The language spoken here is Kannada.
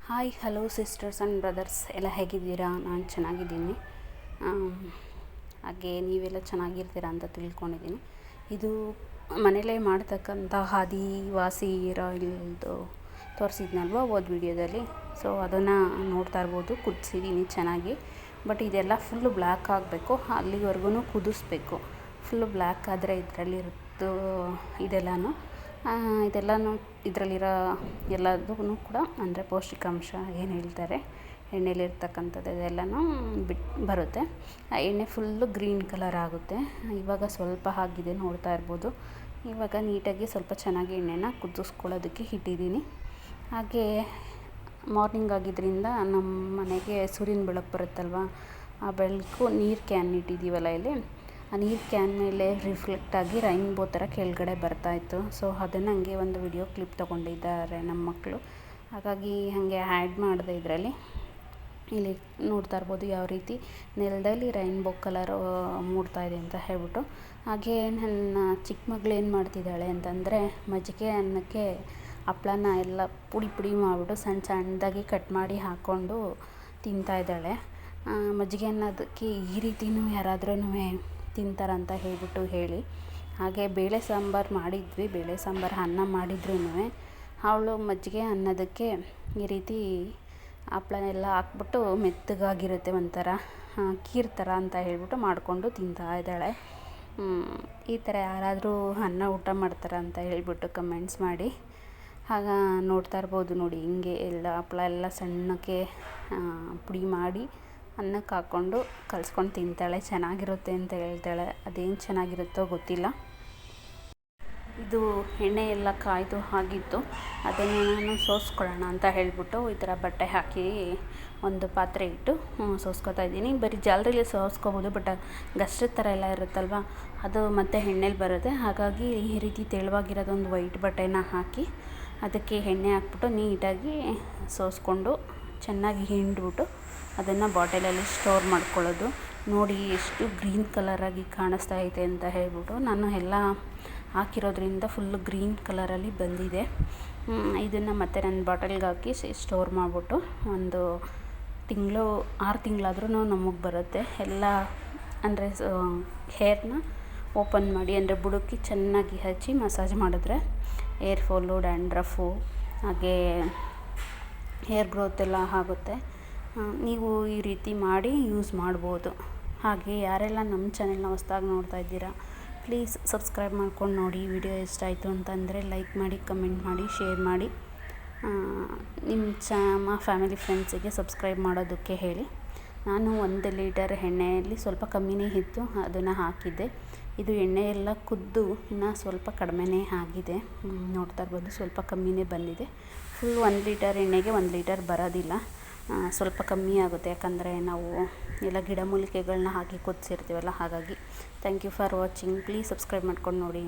Hi hello sisters and brothers ಎಲ್ಲ ಹೇಗಿದ್ದೀರಾ? ನಾನು ಚೆನ್ನಾಗಿದ್ದೀನಿ. ಹಾಗೆ ನೀವೆಲ್ಲ ಚೆನ್ನಾಗಿರ್ತೀರಾ ಅಂತ ತಿಳ್ಕೊಂಡಿದ್ದೀನಿ. ಇದು ಮನೇಲೇ ಮಾಡ್ತಕ್ಕಂಥ ಆದಿವಾಸಿ ಹೇರ್ ಆಯಿಲ್ದು ತೋರಿಸಿದ್ನಲ್ವ ಹೋದ ವಿಡಿಯೋದಲ್ಲಿ. ಸೊ ಅದನ್ನು ನೋಡ್ತಾ ಇರ್ಬೋದು. ಕುದಿಸಿದ್ದೀನಿ ಚೆನ್ನಾಗಿ. ಬಟ್ ಇದೆಲ್ಲ ಫುಲ್ಲು ಬ್ಲ್ಯಾಕ್ ಆಗಬೇಕು, ಅಲ್ಲಿವರೆಗೂ ಕುದಿಸ್ಬೇಕು. ಫುಲ್ಲು ಬ್ಲ್ಯಾಕ್ ಆದರೆ ಇದರಲ್ಲಿರುತ್ತೋ ಇದೆಲ್ಲನೂ ಇದರಲ್ಲಿರೋ ಎಲ್ಲದೂ ಕೂಡ ಅಂದರೆ ಪೌಷ್ಟಿಕಾಂಶ ಏನು ಹೇಳ್ತಾರೆ ಎಣ್ಣೆಲಿರ್ತಕ್ಕಂಥದ್ದು ಅದೆಲ್ಲನೂ ಬರುತ್ತೆ. ಆ ಎಣ್ಣೆ ಫುಲ್ಲು ಗ್ರೀನ್ ಕಲರ್ ಆಗುತ್ತೆ. ಇವಾಗ ಸ್ವಲ್ಪ ಆಗಿದೆ ನೋಡ್ತಾ ಇರ್ಬೋದು. ಇವಾಗ ನೀಟಾಗಿ ಸ್ವಲ್ಪ ಚೆನ್ನಾಗಿ ಎಣ್ಣೆನ ಕುದಿಸ್ಕೊಳ್ಳೋದಕ್ಕೆ ಇಟ್ಟಿದ್ದೀನಿ. ಹಾಗೆ ಮಾರ್ನಿಂಗ್ ಆಗಿದ್ದರಿಂದ ನಮ್ಮ ಮನೆಗೆ ಸೂರ್ಯನ ಬೆಳಕು ಬರುತ್ತಲ್ವ, ಆ ಬೆಳಕು ನೀರು ಕ್ಯಾನ್ ಇಟ್ಟಿದ್ದೀವಲ್ಲ ಇಲ್ಲಿ, ಆ ನೀರು ಕ್ಯಾನ್ ಮೇಲೆ ರಿಫ್ಲೆಕ್ಟ್ ಆಗಿ ರೈನ್ಬೋ ಥರ ಕೆಳಗಡೆ ಬರ್ತಾಯಿತ್ತು. ಸೊ ಅದನ್ನು ಹಂಗೆ ಒಂದು ವಿಡಿಯೋ ಕ್ಲಿಪ್ ತೊಗೊಂಡಿದ್ದಾರೆ ನಮ್ಮ ಮಕ್ಕಳು. ಹಾಗಾಗಿ ಹಾಗೆ ಆ್ಯಡ್ ಮಾಡಿದೆ ಇದರಲ್ಲಿ. ಇಲ್ಲಿ ನೋಡ್ತಾ ಇರ್ಬೋದು ಯಾವ ರೀತಿ ನೆಲದಲ್ಲಿ ರೈನ್ಬೋ ಕಲರು ಮೂಡ್ತಾಯಿದೆ ಅಂತ ಹೇಳ್ಬಿಟ್ಟು. ಹಾಗೆ ನನ್ನ ಚಿಕ್ಕ ಮಗಳು ಏನು ಮಾಡ್ತಿದ್ದಾಳೆ ಅಂತಂದರೆ, ಮಜ್ಜಿಗೆ ಅನ್ನಕ್ಕೆ ಹಪ್ಳನ ಎಲ್ಲ ಪುಡಿ ಪುಡಿ ಮಾಡಿಬಿಟ್ಟು ಸಣ್ಣ ಸಣ್ಣದಾಗಿ ಕಟ್ ಮಾಡಿ ಹಾಕ್ಕೊಂಡು ತಿಂತಾಯಿದ್ದಾಳೆ. ಮಜ್ಜಿಗೆ ಅನ್ನೋದಕ್ಕೆ ಈ ರೀತಿಯೂ ಯಾರಾದ್ರೂ ತಿಂತಾರಂತ ಹೇಳ್ಬಿಟ್ಟು ಹೇಳಿ. ಹಾಗೆ ಬೇಳೆ ಸಾಂಬಾರು ಮಾಡಿದ್ವಿ, ಬೇಳೆ ಸಾಂಬಾರು ಅನ್ನ ಮಾಡಿದ್ರೂ ಅವಳು ಮಜ್ಜಿಗೆ ಅನ್ನೋದಕ್ಕೆ ಈ ರೀತಿ ಹಪ್ಳನೆಲ್ಲ ಹಾಕ್ಬಿಟ್ಟು ಮೆತ್ತಗಾಗಿರುತ್ತೆ ಒಂಥರ ಖೀರ್ ಥರ ಅಂತ ಹೇಳ್ಬಿಟ್ಟು ಮಾಡಿಕೊಂಡು ತಿಂತಾ ಇದ್ದಾಳೆ. ಈ ಥರ ಯಾರಾದರೂ ಅನ್ನ ಊಟ ಮಾಡ್ತಾರ ಅಂತ ಹೇಳ್ಬಿಟ್ಟು ಕಮೆಂಟ್ಸ್ ಮಾಡಿ. ಆಗ ನೋಡ್ತಾ ಇರ್ಬೋದು ನೋಡಿ, ಹಿಂಗೆ ಎಲ್ಲ ಹಪ್ಳ ಎಲ್ಲ ಸಣ್ಣಕ್ಕೆ ಪುಡಿ ಮಾಡಿ ಅನ್ನಕ್ಕೆ ಹಾಕ್ಕೊಂಡು ಕಲಿಸ್ಕೊಂಡು ತಿಂತಾಳೆ. ಚೆನ್ನಾಗಿರುತ್ತೆ ಅಂತ ಹೇಳ್ತಾಳೆ. ಅದೇನು ಚೆನ್ನಾಗಿರುತ್ತೋ ಗೊತ್ತಿಲ್ಲ. ಇದು ಎಣ್ಣೆ ಎಲ್ಲ ಕಾಯ್ದು ಆಗಿತ್ತು. ಅದನ್ನು ನಾನು ಸೋಸ್ಕೊಳ್ಳೋಣ ಅಂತ ಹೇಳ್ಬಿಟ್ಟು ಈ ಥರ ಬಟ್ಟೆ ಹಾಕಿ ಒಂದು ಪಾತ್ರೆ ಇಟ್ಟು ಸೋಸ್ಕೊತಾ ಇದ್ದೀನಿ. ಬರೀ ಜಾಲರಿಲಿ ಸೋಸ್ಕೋಬೋದು, ಬಟ್ ಗಸ್ರದ ಥರ ಎಲ್ಲ ಇರುತ್ತಲ್ವ, ಅದು ಮತ್ತೆ ಎಣ್ಣೆಲಿ ಬರುತ್ತೆ. ಹಾಗಾಗಿ ಈ ರೀತಿ ತೆಳುವಾಗಿರೋದೊಂದು ವೈಟ್ ಬಟ್ಟೆನ ಹಾಕಿ ಅದಕ್ಕೆ ಎಣ್ಣೆ ಹಾಕ್ಬಿಟ್ಟು ನೀಟಾಗಿ ಸೋಸ್ಕೊಂಡು ಚೆನ್ನಾಗಿ ಹಿಂಡ್ಬಿಟ್ಟು ಅದನ್ನು ಬಾಟಲಲ್ಲಿ ಸ್ಟೋರ್ ಮಾಡ್ಕೊಳ್ಳೋದು. ನೋಡಿ ಎಷ್ಟು ಗ್ರೀನ್ ಕಲರಾಗಿ ಕಾಣಿಸ್ತಾ ಐತೆ ಅಂತ ಹೇಳ್ಬಿಟ್ಟು. ನಾನು ಎಲ್ಲ ಹಾಕಿರೋದ್ರಿಂದ ಫುಲ್ಲು ಗ್ರೀನ್ ಕಲರಲ್ಲಿ ಬಂದಿದೆ. ಇದನ್ನು ಮತ್ತೆ ನನ್ನ ಬಾಟಲ್ಗೆ ಹಾಕಿ ಸ್ಟೋರ್ ಮಾಡಿಬಿಟ್ಟು ಒಂದು 6 ತಿಂಗಳಾದ್ರೂ ನಮಗೆ ಬರುತ್ತೆ. ಎಲ್ಲ ಅಂದರೆ ಹೇರ್ನ ಓಪನ್ ಮಾಡಿ ಅಂದರೆ ಬುಡಕ್ಕೆ ಚೆನ್ನಾಗಿ ಹಚ್ಚಿ ಮಸಾಜ್ ಮಾಡಿದ್ರೆ ಹೇರ್ ಫಾಲು, ಡ್ಯಾಂಡ್ರಫು, ಹಾಗೆ ಹೇರ್ ಗ್ರೋತ್ ಎಲ್ಲ ಆಗುತ್ತೆ. ನೀವು ಈ ರೀತಿ ಮಾಡಿ ಯೂಸ್ ಮಾಡ್ಬೋದು. ಹಾಗೆ ಯಾರೆಲ್ಲ ನಮ್ಮ ಚಾನೆಲ್ನ ಹೊಸ್ದಾಗಿ ನೋಡ್ತಾ ಇದ್ದೀರಾ, ಪ್ಲೀಸ್ ಸಬ್ಸ್ಕ್ರೈಬ್ ಮಾಡ್ಕೊಂಡು ನೋಡಿ. ವಿಡಿಯೋ ಇಷ್ಟ ಆಯಿತು ಅಂತಂದರೆ ಲೈಕ್ ಮಾಡಿ, ಕಮೆಂಟ್ ಮಾಡಿ, ಶೇರ್ ಮಾಡಿ. ನಿಮ್ಮ ಫ್ಯಾಮಿಲಿ ಫ್ರೆಂಡ್ಸಿಗೆ ಸಬ್ಸ್ಕ್ರೈಬ್ ಮಾಡೋದಕ್ಕೆ ಹೇಳಿ. ನಾನು 1 ಲೀಟರ್ ಎಣ್ಣೆಯಲ್ಲಿ ಸ್ವಲ್ಪ ಕಮ್ಮಿನೇ ಇತ್ತು, ಅದನ್ನು ಹಾಕಿದ್ದೆ. ಇದು ಎಣ್ಣೆ ಎಲ್ಲ ಕುದ್ದು ಇನ್ನು ಸ್ವಲ್ಪ ಕಡಿಮೆನೇ ಆಗಿದೆ. ನೋಡ್ತಾ ಇರ್ಬೋದು, ಸ್ವಲ್ಪ ಕಮ್ಮಿನೇ ಬಂದಿದೆ. ಫುಲ್ 1 ಲೀಟರ್ ಎಣ್ಣೆಗೆ 1 ಲೀಟರ್ ಬರೋದಿಲ್ಲ, ಸ್ವಲ್ಪ ಕಮ್ಮಿ ಆಗುತ್ತೆ. ಯಾಕಂದರೆ ನಾವು ಎಲ್ಲ ಗಿಡಮೂಲಿಕೆಗಳನ್ನ ಹಾಕಿ ಕುದಿಸಿರ್ತೀವಲ್ಲ, ಹಾಗಾಗಿ. Thank you for watching. Please subscribe ಮಾಡ್ಕೊಂಡು ನೋಡಿ.